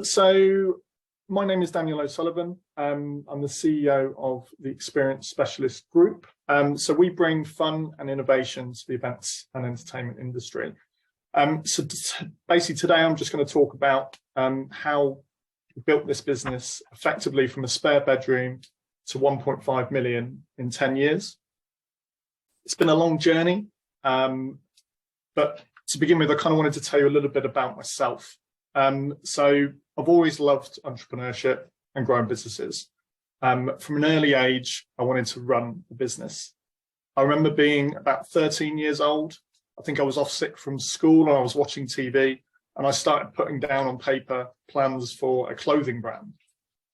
So my name is Daniel Osullivan. I'm the CEO of the Experience Specialist Group. So we bring fun and innovation to the events and entertainment industry. So basically today I'm just going to talk about how we built this business effectively from a spare bedroom to 1.5 million in 10 years. It's been a long journey, but to begin with, I kind of wanted to tell you a little bit about myself. So I've always loved entrepreneurship and growing businesses. From an early age, I wanted to run a business. I remember being about 13 years old. I think I was off sick from school and I was watching TV, and I started putting down on paper plans for a clothing brand.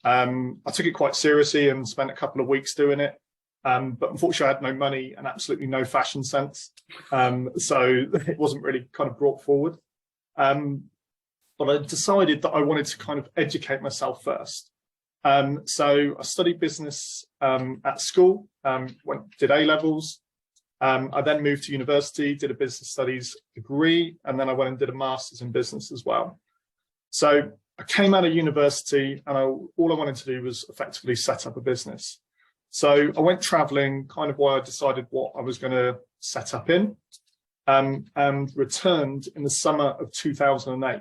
I took it quite seriously and spent a couple of weeks doing it. But unfortunately, I had no money and absolutely no fashion sense. So it wasn't really kind of brought forward. But I decided that I wanted to kind of educate myself first. So I studied business at school, did A-levels. I then moved to university, did a business studies degree, and then I went and did a master's in business as well. So I came out of university and all I wanted to do was effectively set up a business. So I went traveling, kind of while I decided what I was going to set up in, and returned in the summer of 2008,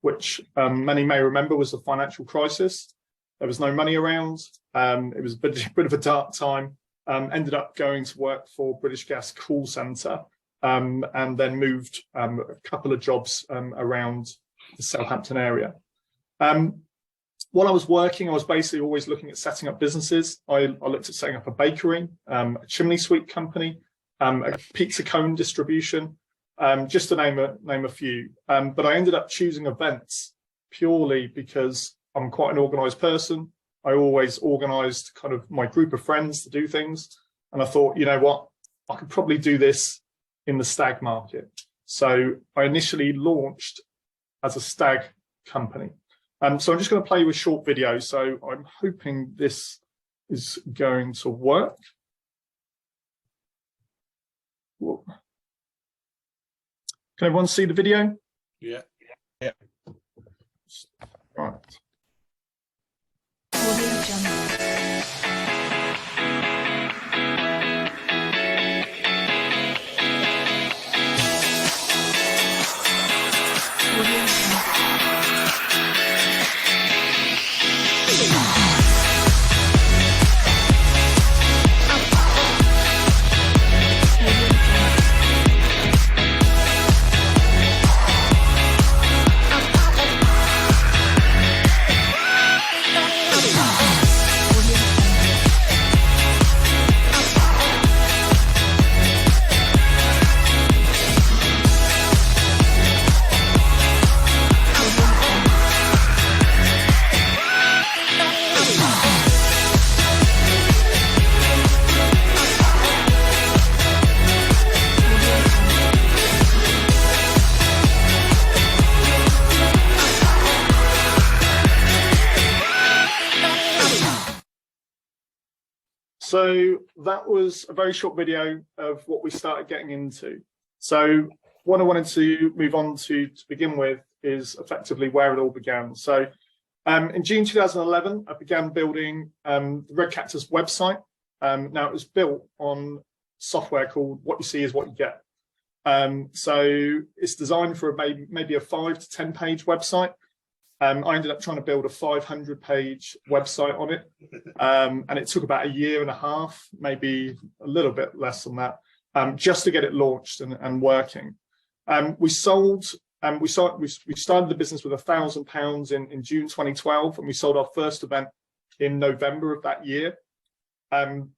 which many may remember was the financial crisis. There was no money around. It was a bit of a dark time. Ended up going to work for British Gas call centre, and then moved a couple of jobs around the Southampton area. While I was working, I was basically always looking at setting up businesses. I looked at setting up a bakery, a chimney sweep company, a pizza cone distribution, just to name a few. But I ended up choosing events purely because I'm quite an organised person. I always organised kind of my group of friends to do things. And I thought, you know what, I could probably do this in the stag market. So I initially launched as a stag company. So I'm just going to play you a short video. So I'm hoping this is going to work. Whoa. Can everyone see the video? Yeah. Right. So that was a very short video of what we started getting into. So what I wanted to move on to begin with is effectively where it all began. So in June 2011, I began building the Red Cactus website. Now it was built on software called What You See Is What You Get. So it's designed for maybe a 5 to 10 page website. I ended up trying to build a 500-page website on it, and it took about a year and a half, maybe a little bit less than that, just to get it launched and working. We started the business with £1,000 in June 2012, and we sold our first event in November of that year. At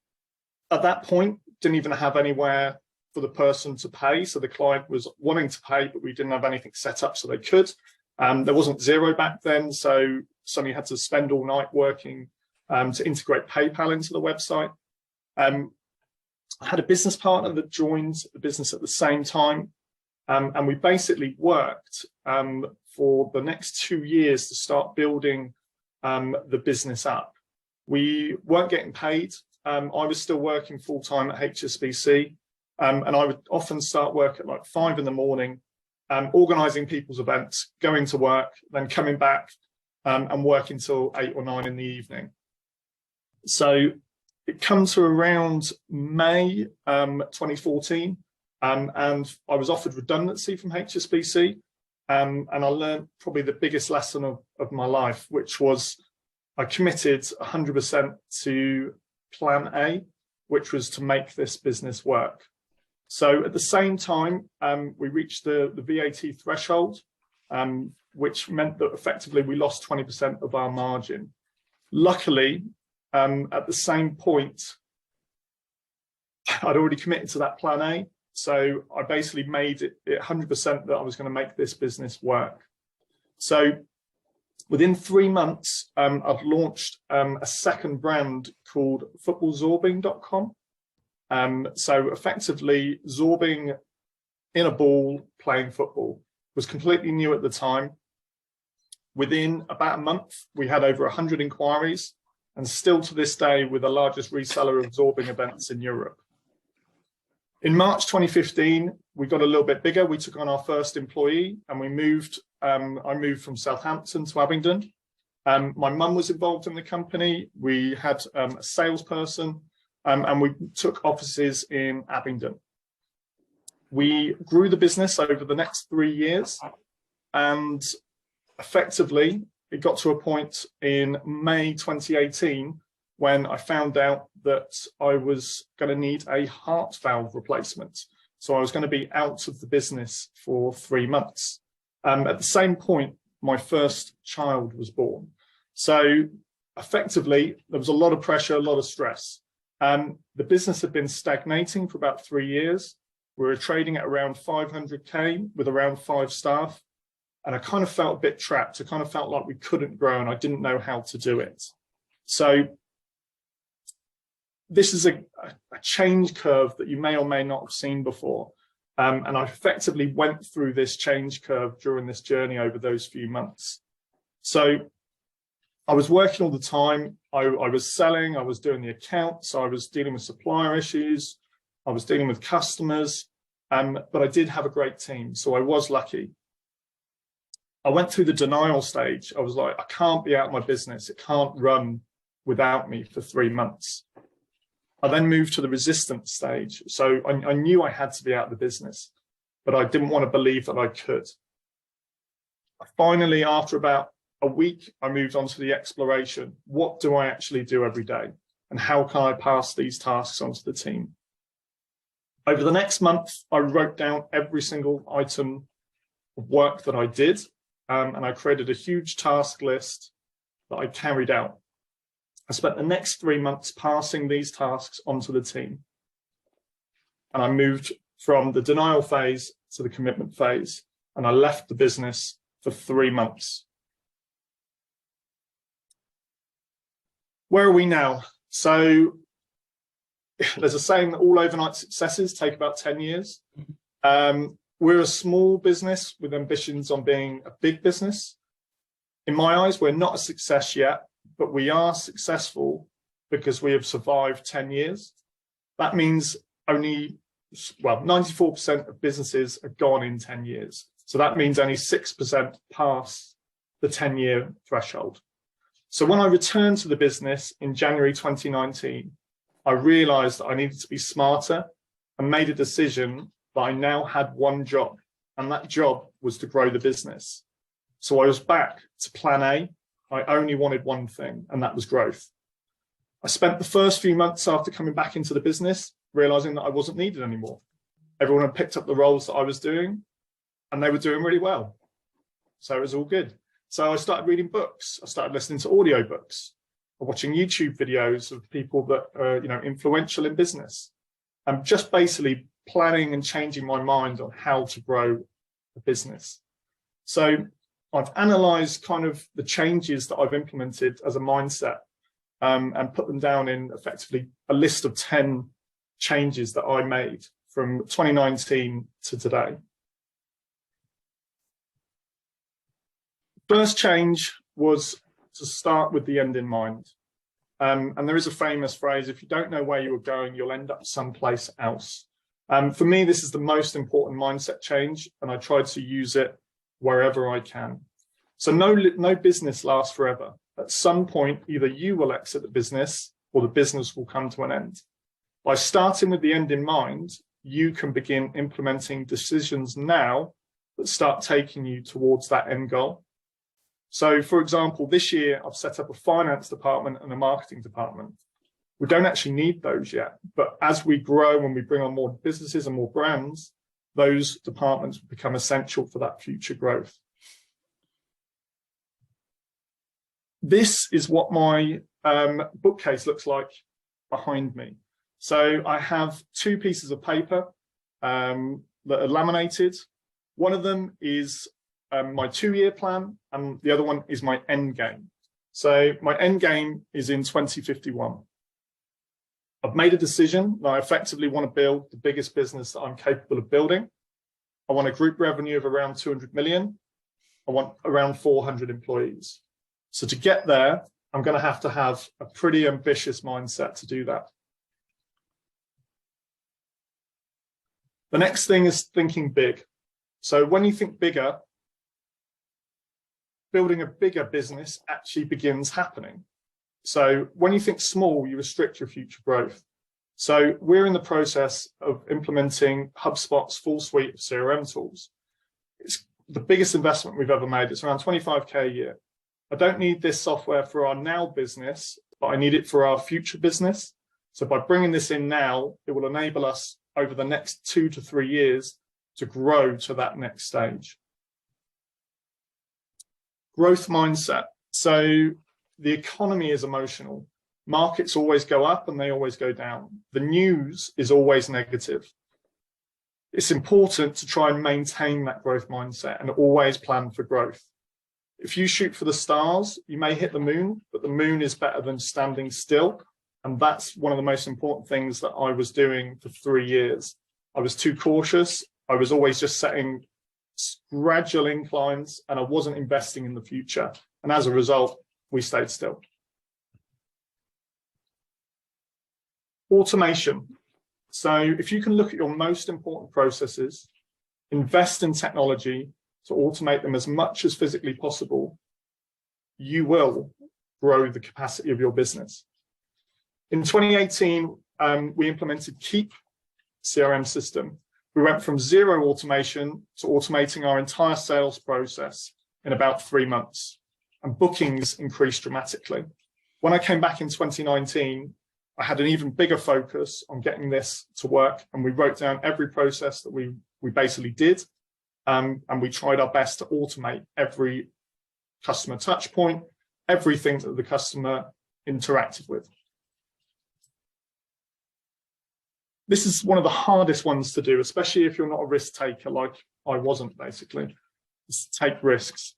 that point, didn't even have anywhere for the person to pay, so the client was wanting to pay, but we didn't have anything set up so they could. There wasn't Xero back then, so somebody had to spend all night working to integrate PayPal into the website. I had a business partner that joined the business at the same time, and we basically worked for the next 2 years to start building the business up. We weren't getting paid. I was still working full-time at HSBC, and I would often start work at like 5 in the morning, organising people's events, going to work, then coming back, and work until 8 or 9 in the evening. So it comes to around May 2014, and I was offered redundancy from HSBC, and I learned probably the biggest lesson of my life, which was I committed 100% to plan A, which was to make this business work. So at the same time, we reached the VAT threshold, which meant that effectively we lost 20% of our margin. Luckily, at the same point, I'd already committed to that plan A. So I basically made it 100% that I was going to make this business work. So within 3 months, I've launched a second brand called footballzorbing.com. So effectively, zorbing in a ball, playing football, was completely new at the time. Within about a month, we had over 100 inquiries, and still to this day, we're the largest reseller of zorbing events in Europe. In March 2015, we got a little bit bigger. We took on our first employee, and we moved. I moved from Southampton to Abingdon. My mum was involved in the company. We had a salesperson, and we took offices in Abingdon. We grew the business over the next 3 years, and effectively, it got to a point in May 2018 when I found out that I was going to need a heart valve replacement. So I was going to be out of the business for 3 months. At the same point, my first child was born. So effectively, there was a lot of pressure, a lot of stress. The business had been stagnating for about 3 years. We were trading at around 500K with around 5 staff. And I kind of felt a bit trapped. I kind of felt like we couldn't grow and I didn't know how to do it. So this is a change curve that you may or may not have seen before. And I effectively went through this change curve during this journey over those few months. So I was working all the time. I was selling, I was doing the accounts, I was dealing with supplier issues, I was dealing with customers, but I did have a great team, so I was lucky. I went through the denial stage. I was like, I can't be out of my business. It can't run without me for 3 months. I then moved to the resistance stage. So I knew I had to be out of the business, but I didn't want to believe that I could. Finally, after about a week, I moved on to the exploration. What do I actually do every day? And how can I pass these tasks onto the team? Over the next month, I wrote down every single item of work that I did. And I created a huge task list that I carried out. I spent the next 3 months passing these tasks onto the team. And I moved from the denial phase to the commitment phase. And I left the business for 3 months. Where are we now? So there's a saying that all overnight successes take about 10 years. We're a small business with ambitions on being a big business. In my eyes, we're not a success yet, but we are successful because we have survived 10 years. That means only, well, 94% of businesses are gone in 10 years. So that means only 6% pass the 10-year threshold. So when I returned to the business in January 2019, I realized that I needed to be smarter and made a decision that I now had one job, and that job was to grow the business. So I was back to plan A. I only wanted one thing, and that was growth. I spent the first few months after coming back into the business realizing that I wasn't needed anymore. Everyone had picked up the roles that I was doing, and they were doing really well. So it was all good. So I started reading books. I started listening to audiobooks, watching YouTube videos of people that are, influential in business. I'm just basically planning and changing my mind on how to grow a business. So I've analysed kind of the changes that I've implemented as a mindset and put them down in effectively a list of 10 changes that I made from 2019 to today. First change was to start with the end in mind. And there is a famous phrase, if you don't know where you are going, you'll end up someplace else. For me, this is the most important mindset change, and I try to use it wherever I can. So no business lasts forever. At some point, either you will exit the business or the business will come to an end. By starting with the end in mind, you can begin implementing decisions now that start taking you towards that end goal. So, for example, this year I've set up a finance department and a marketing department. We don't actually need those yet, but as we grow and we bring on more businesses and more brands, those departments become essential for that future growth. This is what my bookcase looks like behind me. So I have two pieces of paper that are laminated. One of them is my 2-year plan, and the other one is my end game. So my end game is in 2051. I've made a decision that I effectively want to build the biggest business that I'm capable of building. I want a group revenue of around 200 million. I want around 400 employees. So to get there, I'm going to have a pretty ambitious mindset to do that. The next thing is thinking big. So when you think bigger, building a bigger business actually begins happening. So when you think small, you restrict your future growth. So we're in the process of implementing HubSpot's full suite of CRM tools. It's the biggest investment we've ever made. It's around 25K a year. I don't need this software for our now business, but I need it for our future business. So by bringing this in now, it will enable us over the next 2 to 3 years to grow to that next stage. Growth mindset. So the economy is emotional. Markets always go up and they always go down. The news is always negative. It's important to try and maintain that growth mindset and always plan for growth. If you shoot for the stars, you may hit the moon, but the moon is better than standing still. And that's one of the most important things that I was doing for 3 years. I was too cautious. I was always just setting gradual inclines and I wasn't investing in the future. And as a result, we stayed still. Automation. So if you can look at your most important processes, invest in technology to automate them as much as physically possible, you will grow the capacity of your business. In 2018, we implemented Keep CRM system. We went from 0 automation to automating our entire sales process in about 3 months, and bookings increased dramatically. When I came back in 2019, I had an even bigger focus on getting this to work, and we wrote down every process that we basically did, and we tried our best to automate every customer touch point, everything that the customer interacted with. This is one of the hardest ones to do, especially if you're not a risk taker like I wasn't, basically. Is to take risks.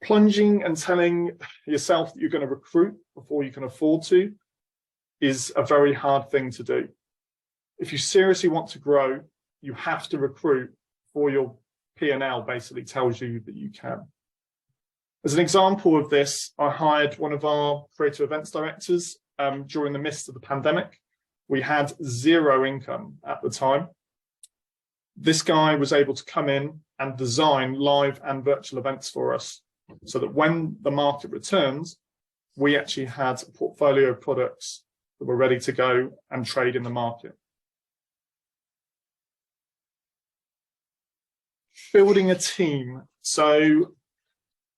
Plunging and telling yourself that you're going to recruit before you can afford to is a very hard thing to do. If you seriously want to grow, you have to recruit before your P&L basically tells you that you can. As an example of this, I hired one of our creative events directors during the midst of the pandemic. We had 0 income at the time. This guy was able to come in and design live and virtual events for us so that when the market returns, we actually had a portfolio of products that were ready to go and trade in the market. Building a team. So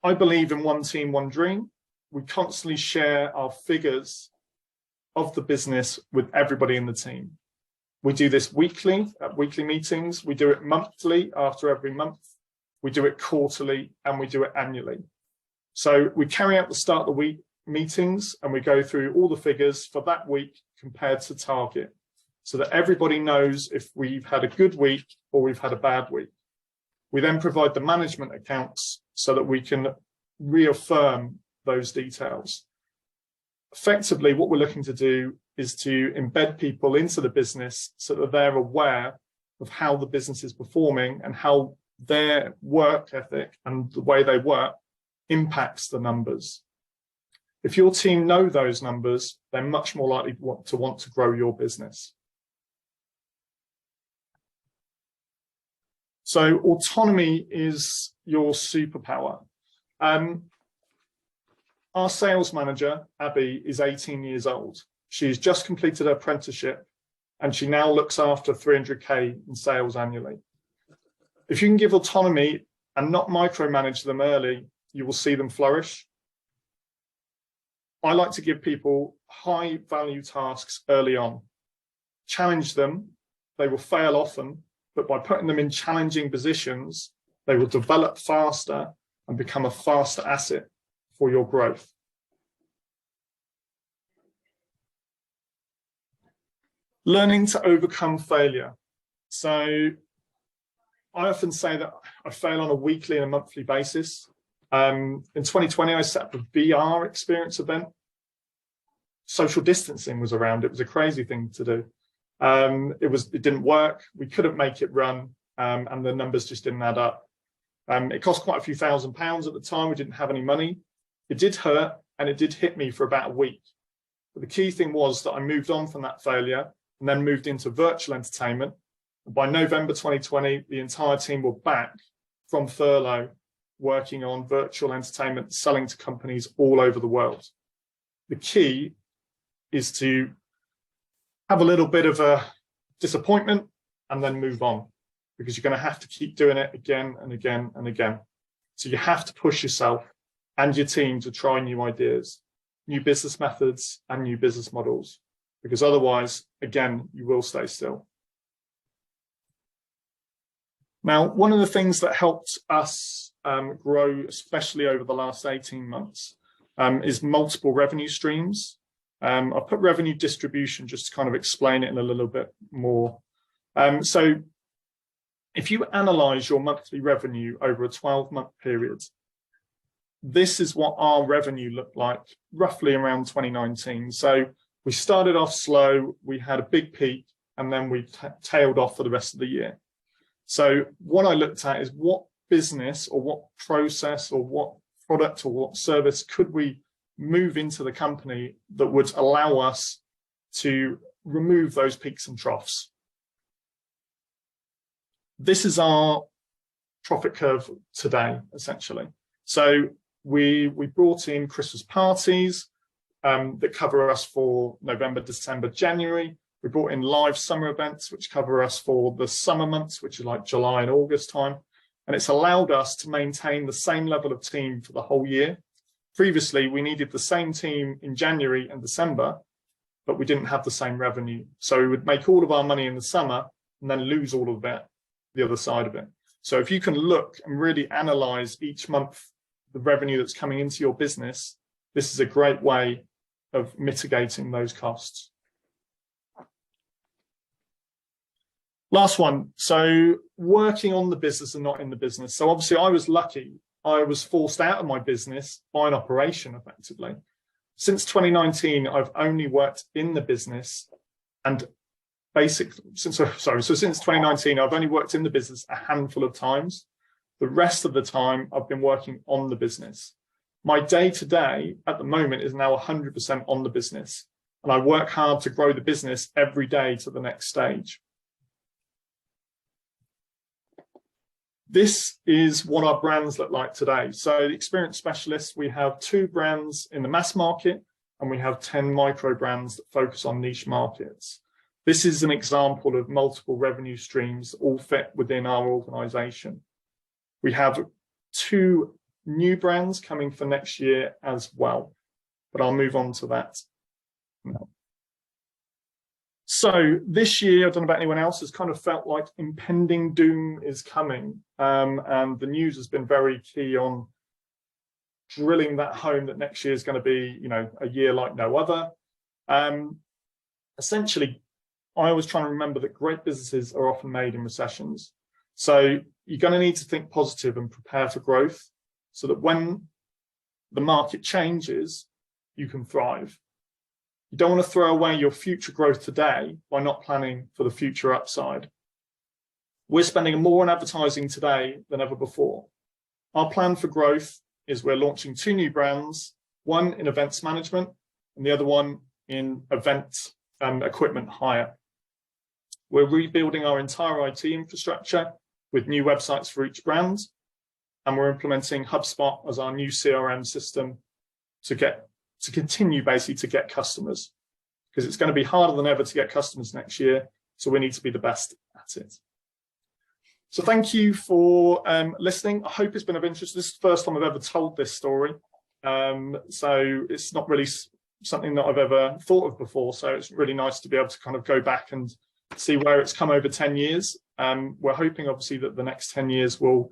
I believe in one team, one dream. We constantly share our figures of the business with everybody in the team. We do this weekly at weekly meetings. We do it monthly after every month. We do it quarterly and we do it annually. So we carry out the start of the week meetings and we go through all the figures for that week compared to target so that everybody knows if we've had a good week or we've had a bad week. We then provide the management accounts so that we can reaffirm those details. Effectively, what we're looking to do is to embed people into the business so that they're aware of how the business is performing and how their work ethic and the way they work impacts the numbers. If your team know those numbers, they're much more likely to want to grow your business. So autonomy is your superpower. Our sales manager, Abby, is 18 years old. She's just completed her apprenticeship and she now looks after 300K in sales annually. If you can give autonomy and not micromanage them early, you will see them flourish. I like to give people high value tasks early on. Challenge them. They will fail often, but by putting them in challenging positions, they will develop faster and become a faster asset for your growth. Learning to overcome failure. So I often say that I fail on a weekly and a monthly basis. In 2020, I set up a VR experience event. Social distancing was around. It was a crazy thing to do. It didn't work. We couldn't make it run, and the numbers just didn't add up. It cost quite a few £1,000s at the time. We didn't have any money. It did hurt, and it did hit me for about a week. But the key thing was that I moved on from that failure and then moved into virtual entertainment. And by November 2020, the entire team were back from furlough, working on virtual entertainment, selling to companies all over the world. The key is to have a little bit of a disappointment and then move on, because you're going to have to keep doing it again and again and again. So you have to push yourself and your team to try new ideas, new business methods and new business models, because otherwise, again, you will stay still. Now, one of the things that helped us grow, especially over the last 18 months, is multiple revenue streams. I'll put revenue distribution just to kind of explain it in a little bit more. So if you analyze your monthly revenue over a 12-month period, this is what our revenue looked like roughly around 2019. So we started off slow, we had a big peak, and then we tailed off for the rest of the year. So what I looked at is what business or what process or what product or what service could we move into the company that would allow us to remove those peaks and troughs. This is our profit curve today, essentially. So we brought in Christmas parties that cover us for November, December, January. We brought in live summer events, which cover us for the summer months, which is like July and August time. And it's allowed us to maintain the same level of team for the whole year. Previously, we needed the same team in January and December, but we didn't have the same revenue. So we would make all of our money in the summer and then lose all of that, the other side of it. So if you can look and really analyze each month the revenue that's coming into your business, this is a great way of mitigating those costs. Last one. So working on the business and not in the business. So obviously I was lucky. I was forced out of my business by an operation effectively. Since 2019, I've only worked in the business and since 2019, I've only worked in the business a handful of times. The rest of the time I've been working on the business. My day-to-day at the moment is now 100% on the business. And I work hard to grow the business every day to the next stage. This is what our brands look like today. So the Experience Specialists, we have 2 brands in the mass market and we have 10 micro brands that focus on niche markets. This is an example of multiple revenue streams that all fit within our organization. We have 2 new brands coming for next year as well, but I'll move on to that now. So this year, I don't know about anyone else, has kind of felt like impending doom is coming. And the news has been very key on drilling that home that next year is going to be, a year like no other. Essentially, I was trying to remember that great businesses are often made in recessions. So you're going to need to think positive and prepare for growth so that when the market changes, you can thrive. You don't want to throw away your future growth today by not planning for the future upside. We're spending more on advertising today than ever before. Our plan for growth is we're launching 2 new brands, one in events management and the other one in event equipment hire. We're rebuilding our entire IT infrastructure with new websites for each brand. And we're implementing HubSpot as our new CRM system to continue basically to get customers, because it's going to be harder than ever to get customers next year. So we need to be the best at it. So thank you for listening. I hope it's been of interest. This is the first time I've ever told this story. So it's not really something that I've ever thought of before. So it's really nice to be able to kind of go back and see where it's come over 10 years. We're hoping obviously that the next 10 years will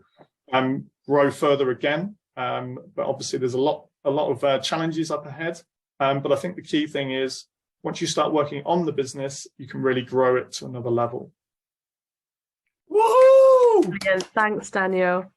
grow further again. But obviously there's a lot of challenges up ahead. But I think the key thing is once you start working on the business, you can really grow it to another level. Woohoo! Brilliant. Thanks, Daniel.